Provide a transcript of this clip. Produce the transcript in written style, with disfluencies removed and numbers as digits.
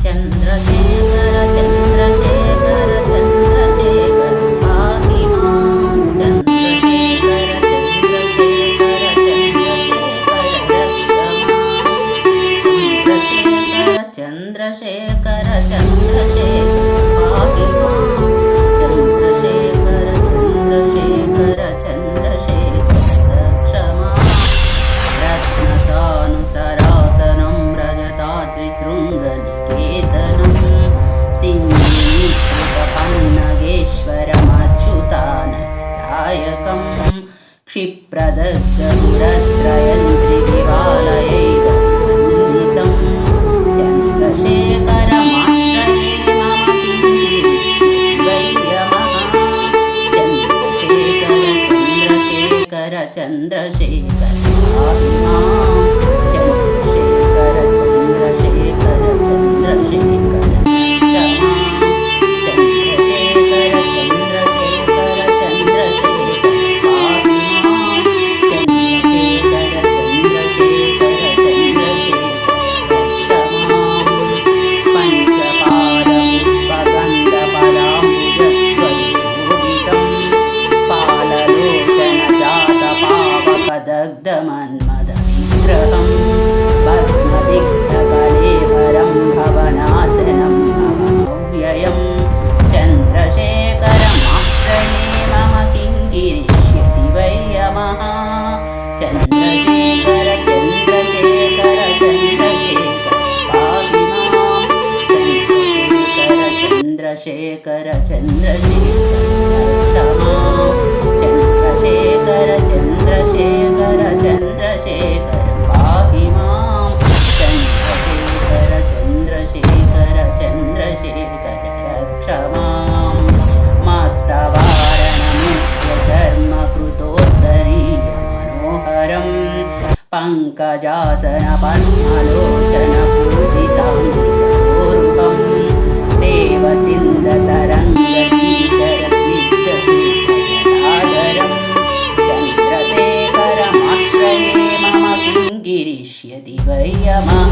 चन्द्रशेखर चन्द्रशेखर चन्द्रशेखर पाहि मां चन्द्रशेखर चन्द्रशेखर चन्द्रशेखर चन्द्रशेखर चन्द्रशेखर पाहि मां चन्द्रशेखर चन्द्रशेखर चन्द्रशेखर रक्ष मां रत्नसानुसरासनं रजताद्रिशृङ्गनिकेतनं सिंहीकृतपन्नगेश्वरमच्युतानसायकं क्षिप्रदग्धपुरत्रयन्त्रिदिवालयैर्वन्दितं चन्द्रशेखरमाश्रये मम किञ्चिदिष्टिवैर्यमः चन्द्रशेखर चन्द्रशेखर पाहि मां चन्द्रशेखर चन्द्रशेखर चन्द्रशेखर चन्द्रशेखर चन्द्रशेखर चन्द्रशेखर पाहि मां चन्द्रशेखर चन्द्रशेखर चन्द्रशेखर पञ्चपादपुष्पगन्धफलाम्बुजत्वरिशोभितं पाललोचनजातपावकदग्धमन्मदविग्रहं भस्मदिग्धकलेवरं भवनाशनं भवमव्ययं चन्द्रशेखरमाश्रये मम किङ्गिरिष्यति वै यमः चन्द्रशेखर चन्द्रशेखर चन्द्रशेखर पाहि मां चन्द्रशेखर चन्द्रशेखर रक्ष मां चन्द्रशेखर चन्द्रशेखर चन्द्रशेखर पाहि मां चन्द्रशेखर चन्द्रशेखर चन्द्रशेखर रक्ष मां मत्तवारणमुख्यचर्मकृतोत्तरीयमनोहरं पङ्कजासनपद्मलोचनपूजिताङ्गिसरोरुहं देवसिन्धतरङ्गसीकरस्निग्धशुद्धजटाधरं चन्द्रशेखरमाश्रये मम किङ्गिरिष्यति वै यमः